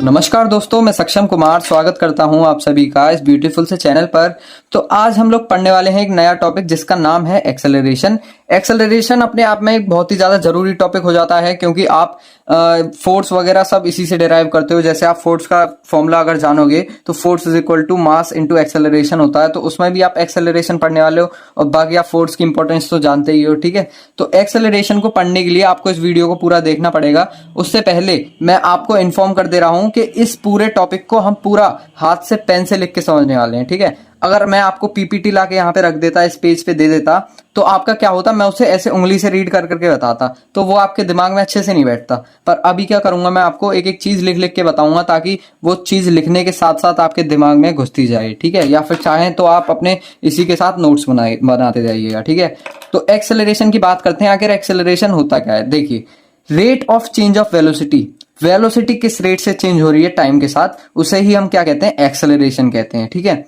नमस्कार दोस्तों, मैं सक्षम कुमार स्वागत करता हूं आप सभी का इस ब्यूटीफुल से चैनल पर। तो आज हम लोग पढ़ने वाले हैं एक नया टॉपिक जिसका नाम है एक्सेलरेशन। एक्सेलरेशन अपने आप में एक बहुत ही ज्यादा जरूरी टॉपिक हो जाता है क्योंकि आप फोर्स वगैरह सब इसी से डिराइव करते हो। जैसे आप फोर्स का फॉर्मूला अगर जानोगे तो force is equal to mass into acceleration होता है, तो उसमें भी आप एक्सेलरेशन पढ़ने वाले हो और बाकी आप फोर्स की इंपॉर्टेंस तो जानते ही हो। ठीक है, तो एक्सेलरेशन को पढ़ने के लिए आपको इस वीडियो को पूरा देखना पड़ेगा। उससे पहले मैं आपको इन्फॉर्म कर दे रहा हूं कि इस पूरे टॉपिक को हम पूरा हाथ से पेन से लिख के समझने वाले हैं। ठीक है, अगर मैं आपको पीपीटी ला के यहाँ पे रख देता, इस पेज पे दे देता, तो आपका क्या होता, मैं उसे ऐसे उंगली से रीड कर करके बताता तो वो आपके दिमाग में अच्छे से नहीं बैठता। पर अभी क्या करूंगा, मैं आपको एक एक चीज लिख लिख के बताऊंगा ताकि वो चीज लिखने के साथ साथ आपके दिमाग में घुसती जाए। ठीक है, या फिर चाहें तो आप अपने इसी के साथ नोट्स बनाते जाइएगा। ठीक है, तो एक्सेलरेशन की बात करते हैं। आखिर एक्सेलरेशन होता क्या है? देखिए, rate of change of velocity, velocity किस रेट से चेंज हो रही है टाइम के साथ, उसे ही हम क्या कहते हैं, एक्सेलरेशन कहते हैं। ठीक है,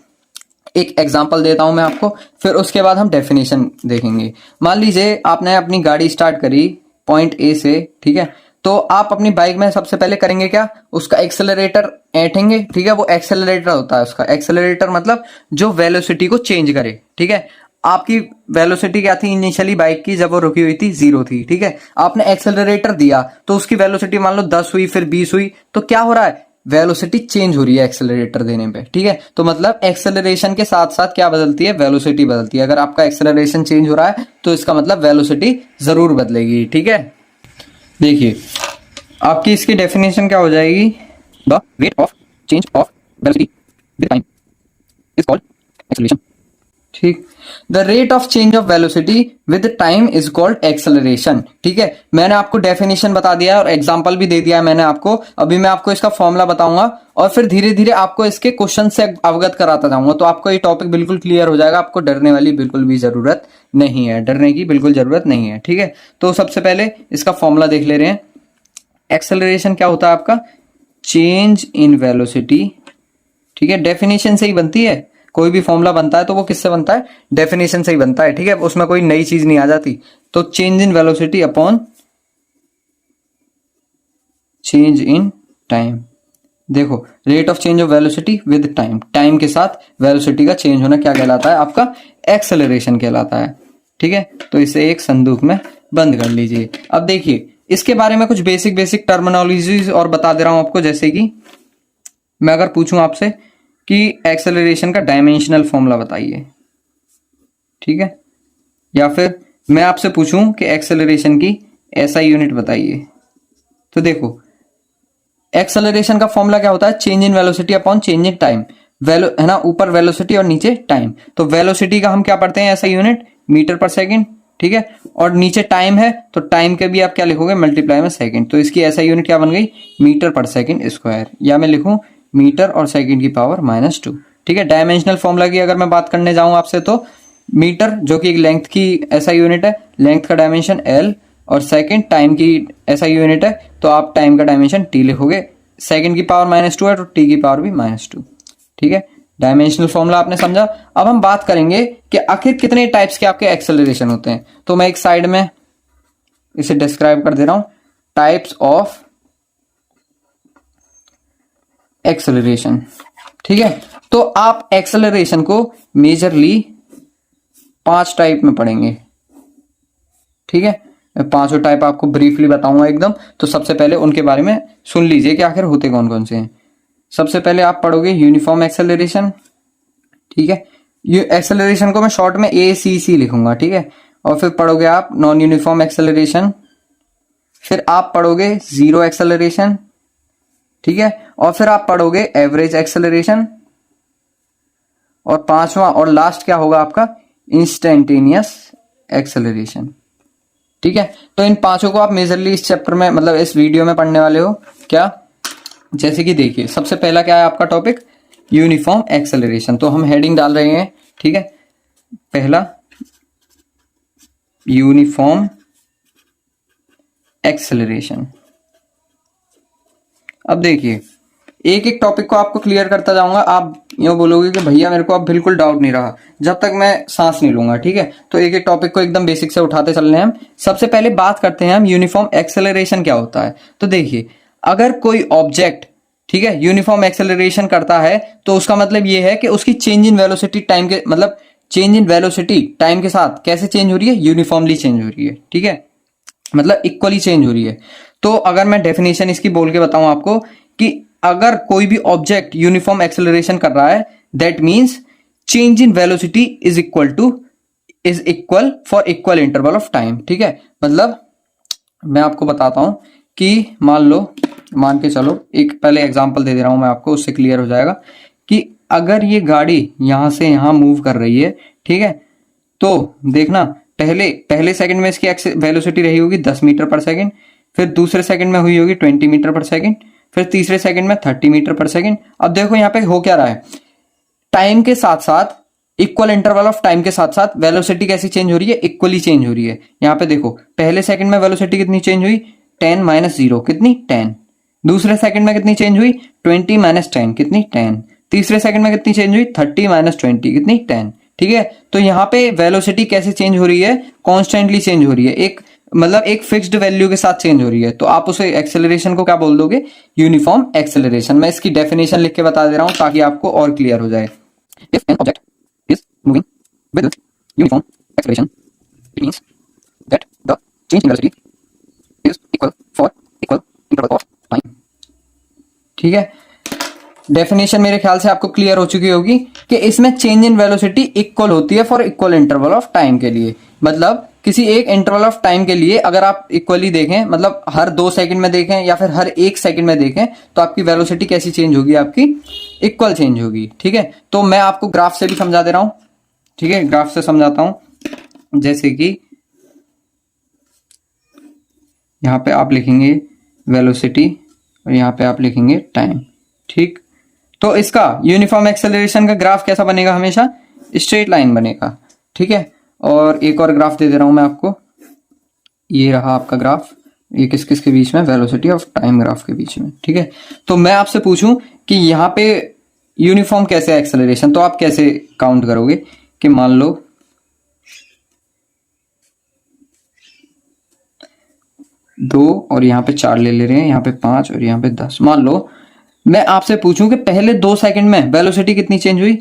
एक एग्जांपल देता हूं मैं आपको, फिर उसके बाद हम डेफिनेशन देखेंगे। मान लीजिए आपने अपनी गाड़ी स्टार्ट करी पॉइंट ए से। ठीक है, तो आप अपनी बाइक में सबसे पहले करेंगे क्या, उसका एक्सेलरेटर ऐंठेंगे। ठीक है, वो एक्सेलरेटर होता है, उसका एक्सेलरेटर मतलब जो वेलोसिटी को चेंज करे। ठीक है, आपकी वेलोसिटी क्या थी इनिशियली बाइक की, जब वो रुकी हुई थी 0 थी। ठीक है, आपने एक्सेलरेटर दिया तो उसकी वेलोसिटी मान लो 10 हुई, फिर 20 हुई, तो क्या हो रहा है, वेलोसिटी चेंज हो रही है एक्सेलरेटर देने पे। ठीक है, तो मतलब एक्सेलरेशन के साथ साथ क्या बदलती है, वेलोसिटी बदलती है। अगर आपका एक्सेलरेशन चेंज हो रहा है तो इसका मतलब वेलोसिटी जरूर बदलेगी। ठीक है, देखिए आपकी इसकी डेफिनेशन क्या हो जाएगी, the rate of change of velocity with time is called acceleration. ठीक, the rate of change of velocity with time is called acceleration. ठीक है, मैंने आपको डेफिनेशन बता दिया है और एग्जांपल भी दे दिया है मैंने आपको। अभी मैं आपको इसका फॉर्मूला बताऊंगा और फिर धीरे धीरे आपको इसके क्वेश्चन से अवगत कराता जाऊंगा, तो आपको ये टॉपिक बिल्कुल क्लियर हो जाएगा। आपको डरने वाली बिल्कुल भी जरूरत नहीं है, डरने की बिल्कुल जरूरत नहीं है। ठीक है, तो सबसे पहले इसका फॉर्मूला देख ले रहे हैं। एक्सेलरेशन क्या होता है आपका, चेंज इन वेलोसिटी। ठीक है, डेफिनेशन से ही बनती है, कोई भी फॉर्मूला बनता है तो वो किससे बनता है, डेफिनेशन से ही बनता है। ठीक है, उसमें कोई नई चीज नहीं आ जाती। तो change in velocity upon change in time. देखो, rate of change of velocity with time, time के साथ वेलोसिटी का चेंज होना क्या कहलाता है, आपका एक्सेलरेशन कहलाता है। ठीक है, तो इसे एक संदूक में बंद कर लीजिए। अब देखिए, इसके बारे में कुछ बेसिक बेसिक टर्मिनोलॉजीज और बता दे रहा हूं आपको। जैसे कि मैं अगर पूछूं आपसे कि एक्सेलरेशन का डायमेंशनल फॉर्मूला बताइए। ठीक है, या फिर मैं आपसे पूछूं कि एक्सेलरेशन की एसआई यूनिट बताइए, तो देखो एक्सेलरेशन का फॉर्मूला क्या होता है, change in velocity upon change in time. वेलो है ना, ऊपर वेलोसिटी और नीचे टाइम। तो वेलोसिटी का हम क्या पढ़ते हैं, एसआई यूनिट मीटर पर सेकंड। ठीक है, और नीचे टाइम है तो टाइम के भी आप क्या लिखोगे, मल्टीप्लाई में सेकंड। तो इसकी एसआई यूनिट क्या बन गई, मीटर पर सेकंड स्क्वायर, या मैं लिखूं मीटर और सेकंड की पावर -2। ठीक है, डायमेंशनल फॉर्मूला की अगर मैं बात करने जाऊं आपसे तो मीटर जो कि एक लेंथ की एसआई यूनिट है, लेंथ का डायमेंशन L, और सेकंड टाइम की एसआई यूनिट है तो आप टाइम का डायमेंशन T लिखोगे। सेकंड की पावर -2 है तो T की पावर भी -2। ठीक है, डायमेंशनल फॉर्मूला आपने समझा। अब हम बात करेंगे कि आखिर कितने टाइप्स के आपके एक्सेलरेशन होते हैं। तो मैं एक साइड में इसे डिस्क्राइब कर दे रहा हूं, टाइप्स ऑफ एक्सेलरेशन। ठीक है, तो आप एक्सेलरेशन को मेजरली 5 टाइप में पढ़ेंगे। ठीक है, मैं 5 टाइप आपको ब्रीफली बताऊंगा एकदम। तो सबसे पहले उनके बारे में सुन लीजिए कि आखिर होते कौन कौन से हैं। सबसे पहले आप पढ़ोगे यूनिफॉर्म एक्सेलरेशन। ठीक है, ये एक्सेलरेशन को मैं शॉर्ट में ACC लिखूंगा। ठीक है, और फिर पढ़ोगे आप नॉन यूनिफॉर्म एक्सेलरेशन, फिर आप पढ़ोगे जीरो एक्सेलरेशन। ठीक है, और फिर आप पढ़ोगे एवरेज एक्सेलरेशन, और 5वां और लास्ट क्या होगा आपका, इंस्टेंटेनियस एक्सेलरेशन। ठीक है, तो इन 5 को आप मेजरली इस चैप्टर में मतलब इस वीडियो में पढ़ने वाले हो। क्या, जैसे कि देखिए, सबसे पहला क्या है आपका टॉपिक, यूनिफॉर्म एक्सेलरेशन। तो हम हेडिंग डाल रहे हैं। ठीक है, पहला यूनिफॉर्म एक्सेलरेशन। अब देखिए, एक एक टॉपिक को आपको क्लियर करता जाऊंगा। आप यूं बोलोगे कि भैया मेरे को अब बिल्कुल डाउट नहीं रहा जब तक मैं सांस नहीं लूंगा। ठीक है, तो एक एक टॉपिक को एकदम बेसिक से उठाते चल रहे हैं हम। सबसे पहले बात करते हैं हम यूनिफॉर्म एक्सेलरेशन क्या होता है। तो देखिए, अगर कोई ऑब्जेक्ट ठीक है, यूनिफॉर्म एक्सेलरेशन करता है तो उसका मतलब ये है कि उसकी चेंज इन वेलोसिटी टाइम के मतलब चेंज इन वेलोसिटी टाइम के साथ कैसे चेंज हो रही है, यूनिफॉर्मली चेंज हो रही है। ठीक है, मतलब इक्वली चेंज हो रही है। तो अगर मैं डेफिनेशन इसकी बोल के बताऊं आपको कि अगर कोई भी ऑब्जेक्ट यूनिफॉर्म एक्सेलरेशन कर रहा है, that means change in velocity is equal for equal interval of time. ठीक है, मतलब मैं आपको बताता हूं कि मान के चलो, एक पहले एग्जांपल दे दे रहा हूं मैं आपको, उससे क्लियर हो जाएगा कि अगर ये गाड़ी यहां से यहां मूव कर रही है, ठीक है, तो देखना पहले सेकंड में इसकी वेलोसिटी रही होगी 10 मीटर पर सेकंड, फिर दूसरे सेकंड में हुई होगी 20 मीटर पर सेकंड, फिर तीसरे सेकंड में 30 मीटर पर सेकंड। अब देखो यहाँ पे हो क्या रहा है, टाइम के साथ साथ इक्वल इंटरवल ऑफ टाइम के साथ साथ वेलोसिटी कैसी चेंज हो रही है, इक्वली चेंज हो रही है। यहाँ पे देखो पहले सेकंड में वेलोसिटी कितनी चेंज हुई, 10 माइनस 0 कितनी 10। दूसरे सेकंड में कितनी चेंज हुई, 20 माइनस 10 कितनी 10। तीसरे सेकंड में कितनी चेंज हुई, 30 माइनस 20 कितनी 10। ठीक है, तो यहाँ पे वेलोसिटी कैसे चेंज हो रही है, कॉन्स्टेंटली चेंज हो रही है, एक फिक्स्ड वैल्यू के साथ चेंज हो रही है। तो आप उसे एक्सेलरेशन को क्या बोल दोगे, यूनिफॉर्म एक्सेलरेशन। मैं इसकी डेफिनेशन लिख के बता दे रहा हूं ताकि आपको और क्लियर हो जाए। If an object is moving with uniform acceleration, it means that the change in velocity is equal for equal interval of time. ठीक है, डेफिनेशन मेरे ख्याल से आपको क्लियर हो चुकी होगी कि इसमें चेंज इन वेलोसिटी इक्वल होती है for equal interval of time के लिए। मतलब किसी एक इंटरवल ऑफ टाइम के लिए अगर आप इक्वली देखें, मतलब हर 2 सेकंड में देखें या फिर हर 1 सेकंड में देखें, तो आपकी वेलोसिटी कैसी चेंज होगी, आपकी इक्वल चेंज होगी। ठीक है, तो मैं आपको ग्राफ से भी समझा दे रहा हूं। ठीक है, ग्राफ से समझाता हूं, जैसे कि यहां पे आप लिखेंगे वेलोसिटी और यहां पे आप लिखेंगे टाइम। ठीक, तो इसका यूनिफॉर्म एक्सेलरेशन का ग्राफ कैसा बनेगा, हमेशा स्ट्रेट लाइन बनेगा। ठीक है, और एक और ग्राफ दे दे रहा हूं मैं आपको, ये रहा आपका ग्राफ, ये किस किस के बीच में, वेलोसिटी ऑफ टाइम ग्राफ के बीच में। ठीक है, तो मैं आपसे पूछूं कि यहाँ पे यूनिफॉर्म कैसे है एक्सेलरेशन, तो आप कैसे काउंट करोगे कि मान लो 2 और यहाँ पे 4 ले रहे हैं, यहाँ पे 5 और यहाँ पे 10। मान लो मैं आपसे पूछूं कि पहले 2 सेकंड में वेलोसिटी कितनी चेंज हुई,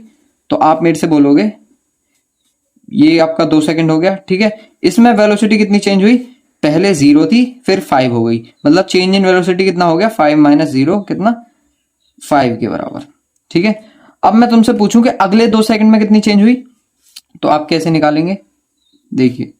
तो आप मेरे से बोलोगे ये आपका 2 सेकंड हो गया। ठीक है, इसमें वेलोसिटी कितनी चेंज हुई, पहले 0 थी फिर 5 हो गई, मतलब चेंज इन वेलोसिटी कितना हो गया, 5 माइनस 0 कितना 5 के बराबर। ठीक है, अब मैं तुमसे पूछूं कि अगले 2 सेकंड में कितनी चेंज हुई, तो आप कैसे निकालेंगे, देखिए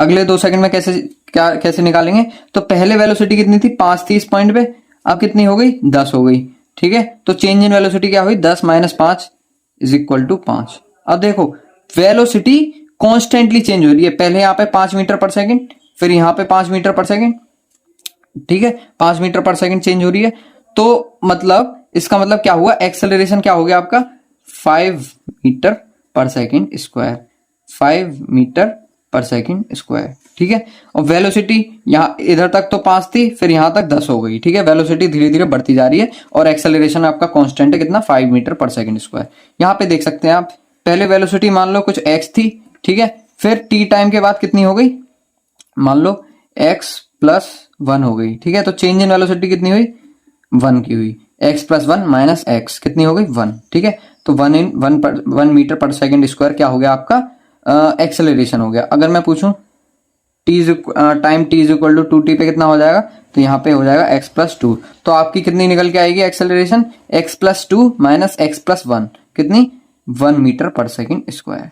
अगले 2 सेकंड में कैसे निकालेंगे। तो पहले वेलोसिटी कितनी थी, 5 थी इस पॉइंट पे, अब कितनी हो गई, 10 हो गई। ठीक है, तो चेंज इन वेलोसिटी क्या हुई, 10 माइनस 5 इज इक्वल टू 5। अब देखो वेलोसिटी कॉन्स्टेंटली चेंज हो रही है, पहले यहाँ पे 5 मीटर पर सेकंड, फिर यहाँ पे 5 मीटर पर सेकंड। ठीक है, 5 मीटर पर सेकंड चेंज हो रही है, तो मतलब इसका मतलब क्या हुआ, एक्सेलरेशन क्या हो गया आपका, 5 मीटर पर सेकंड स्क्वायर, 5 मीटर पर सेकंड स्क्वायर। ठीक है, और वेलोसिटी यहाँ इधर तक तो 5 थी, फिर यहां तक 10 हो गई। ठीक है, वेलोसिटी धीरे धीरे बढ़ती जा रही है और एक्सेलरेशन आपका कांस्टेंट है कितना, 5 मीटर पर सेकंड स्क्वायर। यहाँ पे देख सकते हैं आप, पहले वेलोसिटी मान लो कुछ x थी, ठीक है, फिर t टाइम के बाद कितनी हो गई, मान लो x प्लस 1 हो गई। ठीक है, तो चेंज इन वेलोसिटी कितनी हुई, 1 की हुई, x प्लस 1 माइनस x कितनी हो गई, 1। ठीक है, तो 1 मीटर पर सेकंड स्क्वायर क्या हो गया आपका, एक्सेलरेशन हो गया। अगर मैं पूछूं time t is equal to 2t पे कितना हो जाएगा, तो यहाँ पे हो जाएगा x प्लस 2। तो आपकी कितनी निकल के आएगी acceleration, x plus 2 minus x plus 1 कितनी, 1 मीटर पर सेकंड स्क्वायर।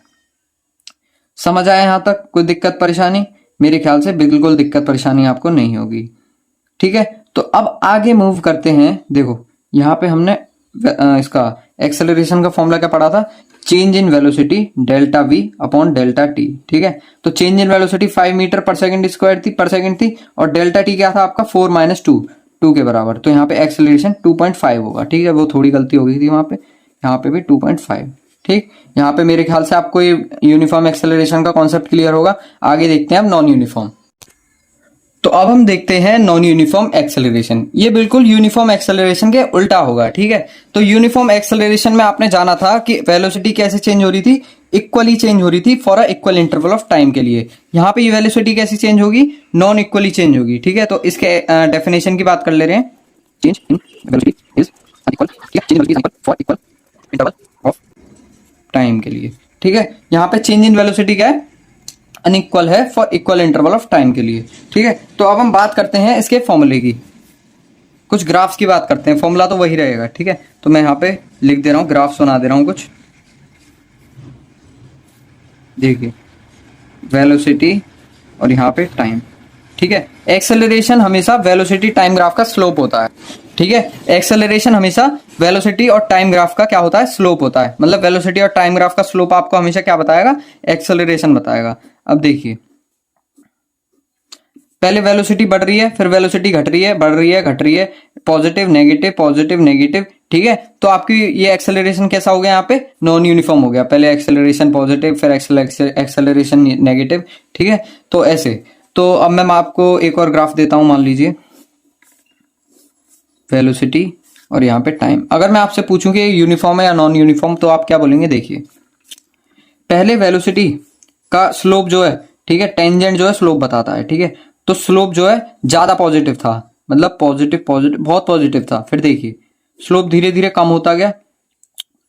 समझ आया यहाँ तक, कोई दिक्कत परेशानी, मेरे ख्याल से बिल्कुल दिक्कत परेशानी आपको नहीं होगी। ठीक है, तो अब आगे मूव करते हैं। देखो यहाँ पे हमने इसका एक्सेलरेशन का फॉर्मूला क्या पढ़ा था, change in velocity delta v upon delta T. ठीक है, तो चेंज इन वेलोसिटी 5 मीटर पर सेकंड स्क्वायर थी, पर सेकंड थी, और डेल्टा टी क्या था आपका 4 माइनस 2 के बराबर। तो यहाँ पे एक्सेलरेशन 2.5 होगा। ठीक है, वो थोड़ी गलती हो गई थी वहां पे, यहाँ पे भी 2.5। ठीक, यहाँ पे मेरे ख्याल से आपको ये यूनिफॉर्म एक्सेलरेशन का कॉन्सेप्ट क्लियर होगा। आगे देखते हैं अब नॉन यूनिफॉर्म। तो अब हम देखते हैं नॉन यूनिफॉर्म एक्सेलरेशन। ये बिल्कुल यूनिफॉर्म एक्सेलरेशन के उल्टा होगा। ठीक है, तो यूनिफॉर्म एक्सेलरेशन में आपने जाना था कि वेलोसिटी कैसे चेंज हो रही थी, इक्वली चेंज हो रही थी for a equal interval of time के लिए। यहाँ पे ये वेलोसिटी कैसी चेंज होगी, नॉन इक्वली चेंज होगी। ठीक है, तो इसके डेफिनेशन की बात कर ले रहे हैं। Change in velocity is unequal, ठीक है, change in velocity is unequal for equal interval of time के लिए। ठीक है, यहाँ पे चेंज इन वेलोसिटी क्या है, अनइक्वल है for equal interval of time के लिए। ठीक है, तो अब हम बात करते हैं इसके फॉर्मूले की, कुछ ग्राफ्स की बात करते हैं। फॉर्मूला तो वही रहेगा। ठीक है, तो मैं यहाँ पे लिख दे रहा हूँ, ग्राफ्स बना दे रहा हूँ कुछ। देखिए वेलोसिटी और यहाँ पे टाइम। ठीक है, एक्सेलरेशन हमेशा वेलोसिटी टाइम ग्राफ का स्लोप होता है। ठीक है, एक्सेलरेशन हमेशा वेलोसिटी और टाइम ग्राफ का क्या होता है, स्लोप होता है। मतलब वेलोसिटी और टाइम ग्राफ का स्लोप आपको हमेशा क्या बताएगा, एक्सेलरेशन बताएगा। अब देखिए पहले वेलोसिटी बढ़ रही है, फिर वेलोसिटी घट रही है, बढ़ रही है, घट रही है, पॉजिटिव नेगेटिव पॉजिटिव नेगेटिव। ठीक है, तो आपकी ये एक्सेलरेशन कैसा हो गया, यहाँ पे नॉन यूनिफॉर्म हो गया। पहले एक्सेलरेशन पॉजिटिव, फिर एक्सेलरेशन नेगेटिव। ठीक है, तो ऐसे। तो अब मैं आपको एक और ग्राफ देता हूं, मान लीजिए वेलोसिटी और यहाँ पे टाइम। अगर मैं आपसे पूछूं कि यूनिफॉर्म है या नॉन यूनिफॉर्म, तो आप क्या बोलेंगे। देखिए पहले वेलोसिटी का स्लोप जो है, ठीक है, टेंजेंट जो है स्लोप बताता है। ठीक है, तो स्लोप जो है ज्यादा पॉजिटिव था, मतलब पॉजिटिव पॉजिटिव बहुत पॉजिटिव था। फिर देखिए स्लोप धीरे धीरे कम होता गया,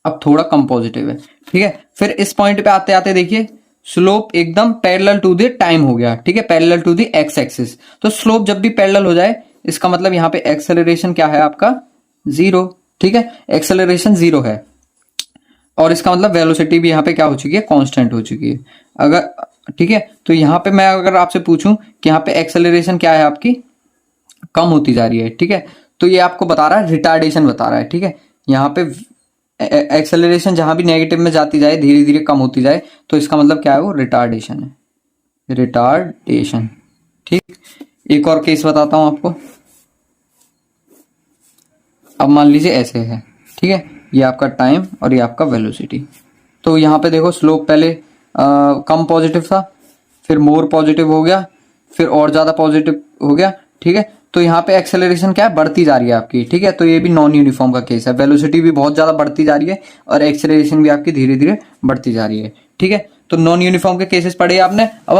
अब थोड़ा कम पॉजिटिव है। ठीक है, फिर इस पॉइंट पे आते आते देखिए स्लोप एकदम पैरेलल टू द टाइम हो गया। ठीक है, parallel to the x axis. तो स्लोप जब भी पैरेलल हो जाए, इसका मतलब यहाँ पे एक्सेलरेशन क्या है आपका, जीरो। ठीक है, एक्सेलरेशन जीरो है, और इसका मतलब वेलोसिटी भी यहाँ पे क्या हो चुकी है, कांस्टेंट हो चुकी है। अगर ठीक है, तो यहाँ पे मैं अगर आपसे पूछूं कि यहाँ पे एक्सेलरेशन क्या है आपकी, कम होती जा रही है। ठीक है, तो ये आपको बता रहा है, रिटार्डेशन बता रहा है। ठीक है, यहाँ पे एक्सेलरेशन जहां भी नेगेटिव में जाती जाए, धीरे धीरे कम होती जाए, तो इसका मतलब क्या है, वो रिटार्डेशन है, रिटार्डेशन। ठीक, एक और केस बताता हूं आपको। अब मान लीजिए ऐसे है। ठीक है, ये आपका टाइम और ये आपका वेलोसिटी। तो यहाँ पे देखो स्लोप पहले कम पॉजिटिव था, फिर मोर पॉजिटिव हो गया, फिर और ज्यादा पॉजिटिव हो गया। ठीक है, तो यहाँ पे एक्सेलरेशन क्या है, बढ़ती जा रही है आपकी। ठीक है, तो ये भी नॉन यूनिफॉर्म का केस है, वेलोसिटी भी बहुत ज्यादा बढ़ती जा रही है और एक्सेलरेशन भी आपकी धीरे धीरे बढ़ती जा रही है। ठीक है, तो नॉन यूनिफॉर्म के केसेस पढ़े आपने। अब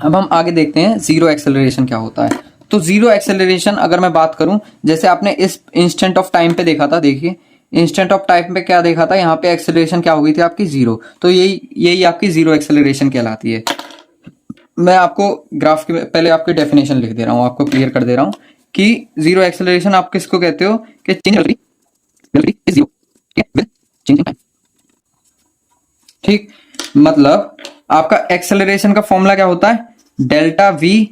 हम आगे देखते हैं जीरो एक्सेलरेशन क्या होता है। तो जीरो एक्सेलरेशन अगर मैं बात करूं, जैसे आपने इस इंस्टेंट ऑफ टाइम पे देखा था, देखिए इंस्टेंट ऑफ टाइम पे क्या देखा था, यहाँ पे एक्सेलरेशन क्या हो गई थी आपकी, जीरो। तो यही आपकी जीरो एक्सेलरेशन कहलाती है। मैं आपको ग्राफ के पहले आपकी डेफिनेशन लिख दे रहा हूं, आपको क्लियर कर दे रहा हूं कि जीरो एक्सेलरेशन आप किसको कहते हो, कि change velocity is zero with change in time. ठीक, मतलब आपका एक्सेलरेशन का फॉर्मूला क्या होता है, delta we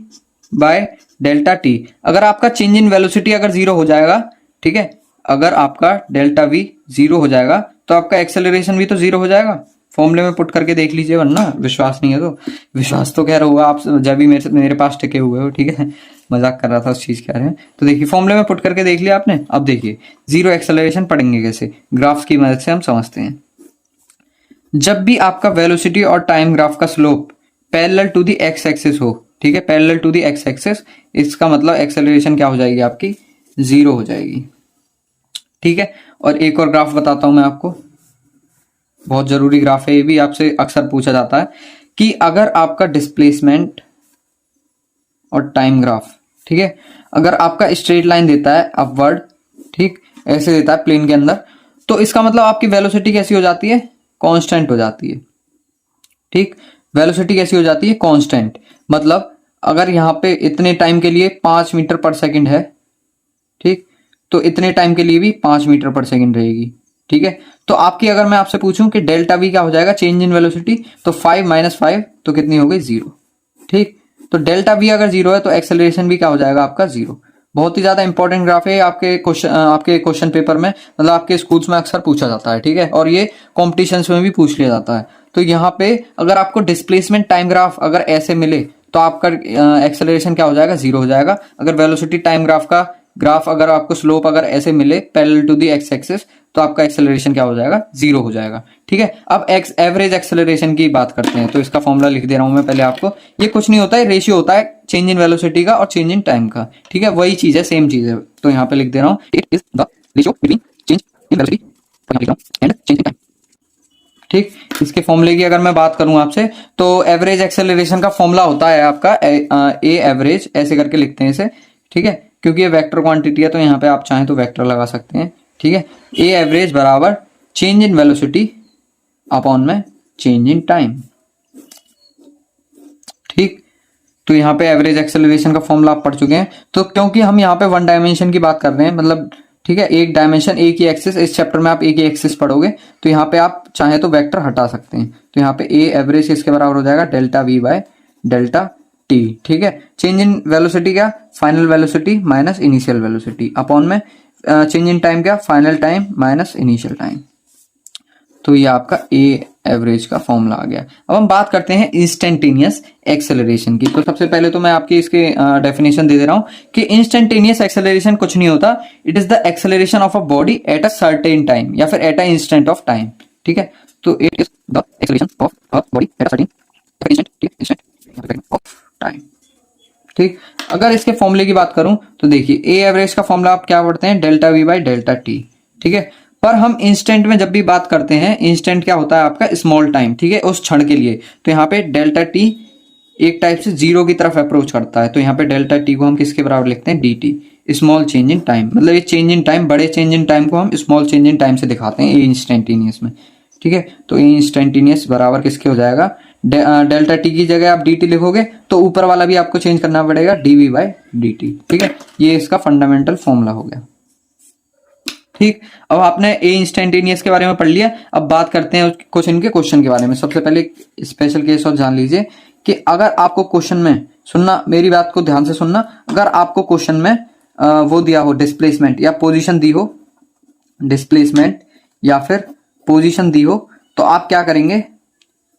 by delta T. अगर आपका चेंज इन वेलोसिटी अगर जीरो हो जाएगा, ठीक है, अगर आपका डेल्टा वी जीरो हो जाएगा, तो आपका एक्सेलरेशन भी तो जीरो हो जाएगा। फॉर्मूले में पुट करके देख लीजिए, वरना विश्वास नहीं है तो विश्वास तो कह रहा होगा आप जब भी मेरे पास टिके हुए हो। ठीक है, मजाक कर रहा था उस चीज के बारे में। तो देखिए फॉर्मूले में पुट करके देख लिया आपने। अब देखिए जीरो एक्सेलरेशन पढ़ेंगे कैसे, ग्राफ्स की मदद से हम समझते हैं। जब भी आपका वेलोसिटी और टाइम ग्राफ का slope parallel to the x axis हो, ठीक है, parallel to the x axis, इसका मतलब एक्सेलरेशन क्या हो जाएगी आपकी, जीरो हो जाएगी। ठीक है, और एक और ग्राफ बताता हूं मैं आपको, बहुत जरूरी ग्राफ है ये भी, आपसे अक्सर पूछा जाता है कि अगर आपका डिस्प्लेसमेंट और टाइम ग्राफ, ठीक है, अगर आपका स्ट्रेट लाइन देता है अपवर्ड, ठीक, ऐसे देता है प्लेन के अंदर, तो इसका मतलब आपकी वेलोसिटी कैसी हो जाती है, कांस्टेंट हो जाती है। ठीक, वेलोसिटी कैसी हो जाती है, कांस्टेंट। मतलब अगर यहाँ पे इतने टाइम के लिए 5 मीटर पर सेकंड है, ठीक, तो इतने टाइम के लिए भी 5 मीटर पर सेकंड रहेगी। ठीक है, तो आपकी अगर मैं आपसे पूछूं कि डेल्टा वी क्या हो जाएगा, चेंज इन वेलोसिटी, तो 5 - 5 तो कितनी हो गई, जीरो। ठीक, तो डेल्टा वी अगर जीरो है तो एक्सेलरेशन भी क्या हो जाएगा आपका, जीरो। बहुत ही ज्यादा इंपॉर्टेंट ग्राफ है, आपके क्वेश्चन पेपर में, मतलब आपके स्कूल्स में अक्सर पूछा जाता है। ठीक है, और ये कॉम्पिटिशन्स में भी पूछ लिया जाता है। तो यहाँ पे अगर आपको डिस्प्लेसमेंट टाइम ग्राफ अगर ऐसे मिले, तो आपका एक्सेलरेशन क्या हो जाएगा, जीरो हो जाएगा। अगर वेलोसिटी टाइम ग्राफ का ग्राफ अगर आपको स्लोप अगर ऐसे मिले parallel to the x axis, तो आपका एक्सेलरेशन क्या हो जाएगा, जीरो हो जाएगा। ठीक है, अब एवरेज एक्सेलरेशन की बात करते हैं। तो इसका फॉर्मूला लिख दे रहा हूं मैं पहले आपको। ये कुछ नहीं होता है, रेशियो होता है चेंज इन वेलोसिटी का और चेंज इन टाइम का। ठीक है, वही चीज है, सेम चीज है। तो यहाँ पे लिख दे रहा हूँ, it is the ratio between change in velocity and change in time. ठीक, इसके फॉर्मूले की अगर मैं बात करूं आपसे, तो एवरेज एक्सेलरेशन का फॉर्मूला होता है आपका ए एवरेज, ऐसे करके लिखते हैं इसे, ठीक है, क्योंकि ये वेक्टर क्वांटिटी है तो यहाँ पे आप चाहें तो वेक्टर लगा सकते हैं, ठीक है। ए एवरेज बराबर चेंज इन वेलोसिटी अपॉन में चेंज इन टाइम, ठीक। तो यहाँ पे एवरेज एक्सेलरेशन का फॉर्मूला आप पढ़ चुके हैं। तो क्योंकि हम यहाँ पे वन डायमेंशन की बात कर रहे हैं, मतलब ठीक है, एक डायमेंशन, एक ही एक्सिस, इस चैप्टर में आप एक ही एक्सिस पढ़ोगे, तो यहाँ पे आप चाहे तो वेक्टर हटा सकते हैं। तो यहाँ पे ए एवरेज इसके बराबर हो जाएगा delta we by delta T, ठीक है। चेंज इन वेलोसिटी क्या, final velocity minus initial velocity upon में चेंज इन टाइम क्या, final time minus initial time. तो ये आपका ए एवरेज का फॉर्मूला आ गया। अब हम बात करते हैं इंस्टेंटेनियस एक्सेलरेशन की। तो सबसे पहले तो मैं आपकी इसके डेफिनेशन दे रहा हूं कि इंस्टेंटेनियस एक्सेलरेशन कुछ नहीं होता, it is the acceleration of a body at a certain time या फिर at a instant of time, ठीक है। तो it is the acceleration of a body at a certain of time, ठीक। अगर इसके फॉर्मूले की बात करूं तो देखिए, ए एवरेज का फॉर्मूला आप क्या पढ़ते हैं, delta we by delta T, ठीक है। पर हम इंस्टेंट में जब भी बात करते हैं, इंस्टेंट क्या होता है आपका, स्मॉल टाइम, ठीक है, उस क्षण के लिए। तो यहाँ पे डेल्टा टी एक टाइप से जीरो की तरफ अप्रोच करता है, तो यहाँ पे डेल्टा टी को हम किसके बराबर लिखते हैं, D T, small change in time. मतलब ये चेंज इन टाइम, बड़े चेंज इन टाइम को हम स्मॉल चेंज इन टाइम से दिखाते हैं, ये इंस्टेंटेनियस में, ठीक है। तो ये इंस्टेंटेनियस बराबर किसके हो जाएगा, डेल्टा टी की जगह आप डी टी लिखोगे तो ऊपर वाला भी आपको चेंज करना पड़ेगा, d v by d t, ठीक है। ये इसका फंडामेंटल फॉर्मूला हो गया, ठीक। अब आपने ए इंस्टेंटेनियस के बारे में पढ़ लिया। अब बात करते हैं क्वेश्चन के क्वेश्चन के बारे में। सबसे पहले स्पेशल केस और जान लीजिए कि अगर आपको क्वेश्चन में, सुनना मेरी बात को ध्यान से सुनना, अगर आपको क्वेश्चन में वो दिया हो डिस्प्लेसमेंट या पोजीशन दी हो, डिस्प्लेसमेंट या फिर पोजीशन दी हो, तो आप क्या करेंगे,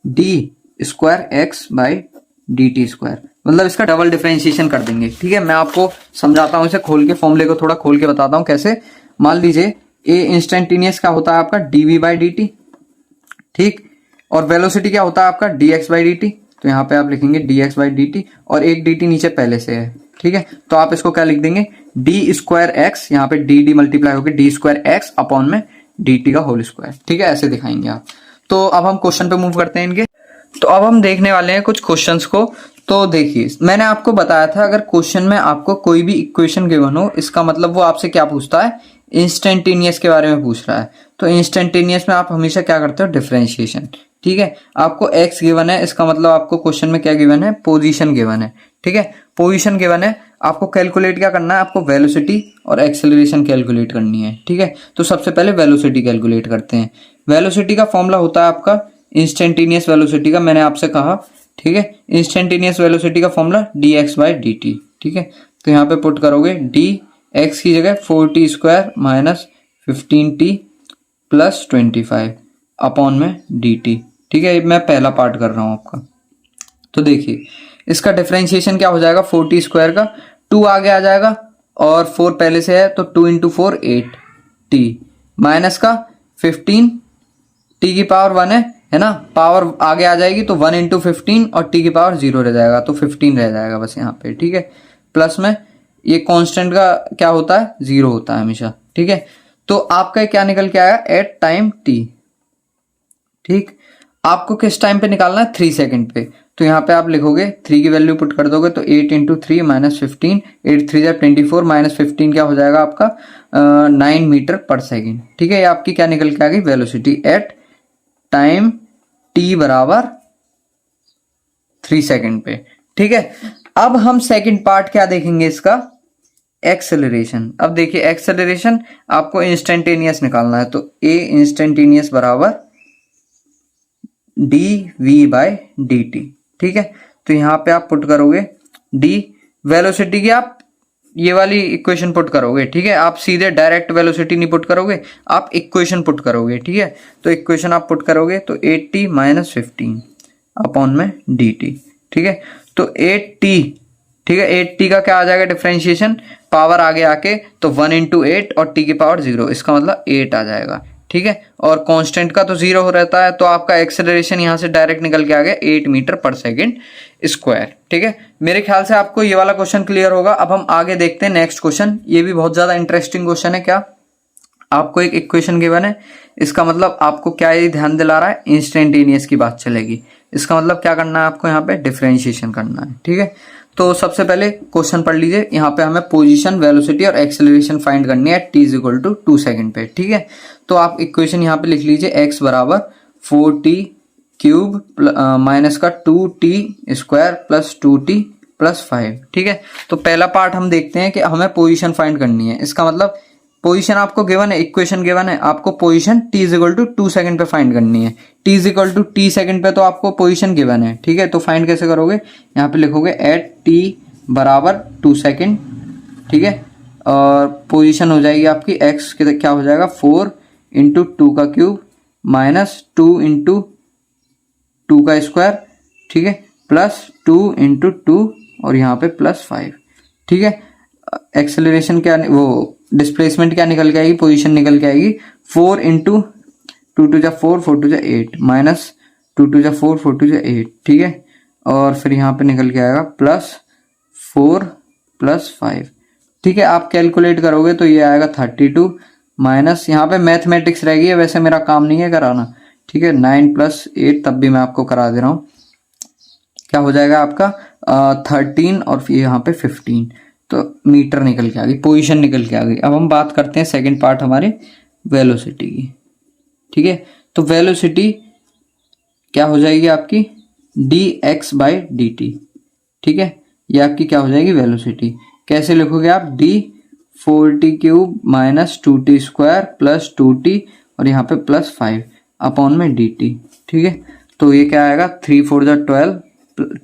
D square x by d T square, मतलब इसका डबल डिफरेंशिएशन कर देंगे, ठीक है। मैं आपको समझाता हूं इसे खोल के, फॉर्मूले को थोड़ा खोल के बताता हूं कैसे। मान लीजिए ए इंस्टेंटेनियस क्या होता है आपका, डीवी बाई डी टी, ठीक, और वेलोसिटी क्या होता है आपका, D x by d T. तो यहाँ पे आप लिखेंगे D x by d T, और एक डी टी नीचे पहले से है, ठीक है। तो आप इसको क्या लिख देंगे, डी स्क्वायर एक्स, यहाँ पे डी डी मल्टीप्लाई होकर डी स्क्वायर एक्स अपॉन में डी टी का होल स्क्वायर, ठीक है, ऐसे दिखाएंगे आप। तो अब हम क्वेश्चन पे मूव करते हैं इनके। तो अब हम देखने वाले हैं कुछ क्वेश्चंस को। तो देखिए, मैंने आपको बताया था अगर क्वेश्चन में आपको कोई भी इक्वेशन गिवन हो, इसका मतलब वो आपसे क्या पूछता है, इंस्टेंटेनियस के बारे में पूछ रहा है। तो इंस्टेंटेनियस में आप हमेशा क्या करते हो, डिफरेंशिएशन, ठीक है। आपको एक्स गिवन है, इसका मतलब आपको क्वेश्चन में क्या गिवन है, पोजीशन गिवन है, ठीक है। पोजीशन गिवन है, आपको कैलकुलेट क्या करना है, आपको वेलोसिटी और एक्सेलरेशन कैलकुलेट करनी है, ठीक है। तो सबसे पहले वेलोसिटी कैलकुलेट करते हैं। वेलोसिटी का फॉर्मूला होता है आपका इंस्टेंटेनियस वेलोसिटी का, मैंने आपसे कहा, ठीक है। इंस्टेंटेनियस वेलोसिटी का formula D x by d t, ठीक है। तो यहाँ पे पुट करोगे डी एक्स की जगह 4t square minus 15t plus 25 upon में डी टी, ठीक है। मैं पहला पार्ट कर रहा हूं आपका। तो देखिए, इसका डिफरेंशिएशन क्या हो जाएगा, 4t स्क्वायर का 2 आगे आ जाएगा और 4 पहले से है, तो 2 इंटू 4 8t माइनस का 15 t की पावर 1 है ना, पावर आगे आ जाएगी तो 1 इंटू 15 और t की पावर 0 रह जाएगा, तो 15 रह जाएगा बस यहाँ पे, ठीक है। प्लस में ये कांस्टेंट का क्या होता है, 0 होता है हमेशा, ठीक है। तो आपका क्या निकल के आया, एट टाइम t, ठीक। आपको किस टाइम पे निकालना है, 3 सेकंड पे। तो यहाँ पे आप लिखोगे 3 की वैल्यू पुट कर दोगे तो 8 इंटू 3 माइनस 15, 8 3 24 माइनस 15 क्या हो जाएगा आपका 9 मीटर पर सेकेंड, ठीक है। ये आपकी क्या निकल के आ गई, वेलोसिटी एट टाइम t बराबर 3 सेकंड पे, ठीक है। अब हम सेकंड पार्ट क्या देखेंगे इसका, एक्सेलरेशन। अब देखिए, एक्सेलरेशन आपको इंस्टेंटेनियस निकालना है, तो ए इंस्टेंटेनियस बराबर d v by d t, ठीक है। तो यहां पे आप पुट करोगे डी, वेलोसिटी की आप ये वाली इक्वेशन पुट करोगे, ठीक है। आप सीधे डायरेक्ट वेलोसिटी नहीं पुट करोगे, आप इक्वेशन पुट करोगे, ठीक है। तो इक्वेशन आप पुट करोगे तो 8t माइनस 15 अपॉन में dt, ठीक है। तो 8t, ठीक है, 8t का क्या आ जाएगा डिफरेंशिएशन, पावर आगे आके तो 1 इंटू 8 और t की पावर 0, इसका मतलब 8 आ जाएगा, ठीक है। और कांस्टेंट का तो 0 हो रहता है, तो आपका एक्सेलरेशन यहां से डायरेक्ट निकल के आ गया 8 मीटर पर सेकेंड स्क्वायर, ठीक है। मेरे ख्याल से आपको ये वाला क्वेश्चन क्लियर होगा। अब हम आगे देखते हैं नेक्स्ट क्वेश्चन। ये भी बहुत ज्यादा इंटरेस्टिंग क्वेश्चन है। क्या आपको एक इक्वेशन गिवन है, इसका मतलब आपको क्या ये ध्यान दिला रहा है, इंस्टेंटेनियस की बात चलेगी। इसका मतलब क्या करना है आपको, यहाँ पे डिफरेंशिएशन करना है। ठीक है, तो सबसे पहले क्वेश्चन पढ़ लीजिए। यहाँ पे हमें पोजीशन, वेलोसिटी और एक्सेलरेशन फाइंड करनी है t is equal to 2 second पे। ठीक है, तो आप इक्वेशन यहाँ पे लिख लीजिए, x बराबर 4t क्यूब माइनस का 2t square plus 2t plus 5। ठीक है, तो पहला पार्ट हम देखते हैं कि हमें पोजीशन फाइंड करनी है। इसका मतलब पोजीशन आपको गिवन है, इक्वेशन गिवन है, आपको position t is equal to 2 second पे फाइंड करनी है। t is equal to t second पे तो आपको पोजीशन गिवन है। ठीक है, तो फाइंड कैसे करोगे, यहाँ पे लिखोगे एट t बराबर 2 सेकंड। ठीक है, और पोजीशन हो जाएगी आपकी x के क्या हो जाएगा, 4 इंटू 2 का क्यूब माइनस 2 इंटू 2 का स्क्वायर। ठीक है, प्लस 2 इंटू 2 और यहाँ पे प्लस 5। ठीक है, एक्सेलरेशन क्या, वो डिस्प्लेसमेंट क्या निकल के आएगी, पोजीशन निकल के आएगी 4 इंटू 2 टू जा 4, 4 टू जा 8 माइनस 2 टू जा 4, 4 टू जा 8। ठीक है, और फिर यहाँ पे निकल के आएगा प्लस 4 प्लस 5। ठीक है, आप कैलकुलेट करोगे तो ये आएगा 32 माइनस, यहाँ पे मैथमेटिक्स रहेगी, वैसे मेरा काम नहीं है कराना। ठीक है, 9 प्लस 8 तब भी मैं आपको करा दे रहा हूँ। क्या हो जाएगा आपका 13 और फिर यहाँ पे 15, तो मीटर निकल के आ गई, पोजीशन निकल के आ गई। अब हम बात करते हैं सेकंड पार्ट हमारे वेलोसिटी की। ठीक है, तो वेलोसिटी क्या हो जाएगी आपकी, dx बाई dt। ठीक है, ये आपकी क्या हो जाएगी वेलोसिटी। कैसे लिखोगे आप, d 4t cube minus 2t square plus 2t और यहाँ पे प्लस 5 अपॉन में dt। ठीक है, तो ये क्या आएगा, 3 4 जा 12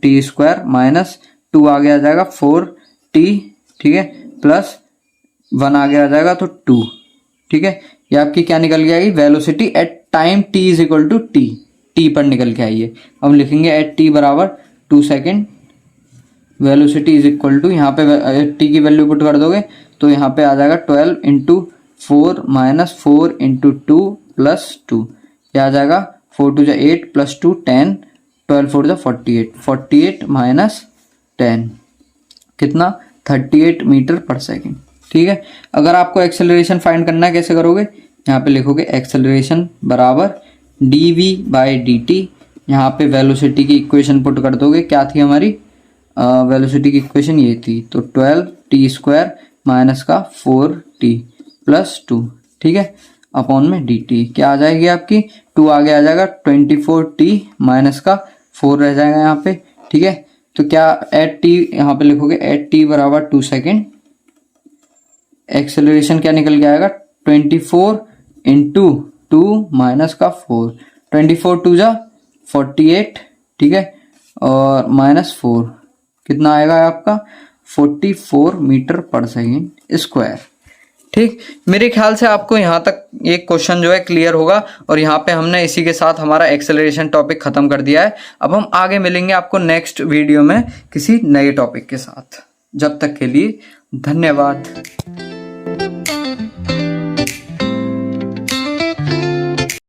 t स्क्वायर माइनस 2 आगे आ जाएगा 4t। ठीक है, प्लस 1 आगे आ जाएगा तो 2। ठीक है, ये आपकी क्या निकल के आएगी, velocity at time t is equal to t पर निकल के आई है। हम लिखेंगे एट t बराबर 2 second, velocity is equal to, यहाँ पे t की वैल्यू पुट कर दोगे तो यहाँ पे आ जाएगा 12 इंटू 4 माइनस 4 इंटू 2 प्लस 2। ये आ जाएगा 4 टू जा 8 प्लस 2 10, 12 4 जा 48, 48 माइनस 10 कितना, 38 मीटर पर सेकेंड। ठीक है, अगर आपको एक्सेलरेशन फाइंड करना है कैसे करोगे, यहाँ पे लिखोगे एक्सेलरेशन बराबर dv बाई dt। यहाँ पे वेलोसिटी की इक्वेशन पुट कर दोगे, क्या थी हमारी वेलोसिटी की इक्वेशन ये थी, तो 12t स्क्वायर माइनस का 4t प्लस 2। ठीक है, अपॉन में dt क्या आ जाएगी आपकी, 2 आगे आ जाएगा 24t माइनस का 4 रह जाएगा यहाँ पे। ठीक है, तो क्या एट t, यहाँ पे लिखोगे एट t बराबर 2 सेकेंड, एक्सेलरेशन क्या निकल के आएगा 24 इंटू 2 माइनस का 4, 24 2 जा 48। ठीक है, और माइनस 4 कितना आएगा आपका 44 मीटर पर सेकेंड स्क्वायर। ठीक, मेरे ख्याल से आपको यहाँ तक ये क्वेश्चन जो है क्लियर होगा, और यहाँ पे हमने इसी के साथ हमारा एक्सेलरेशन टॉपिक खत्म कर दिया है। अब हम आगे मिलेंगे आपको नेक्स्ट वीडियो में किसी नए टॉपिक के साथ। जब तक के लिए धन्यवाद।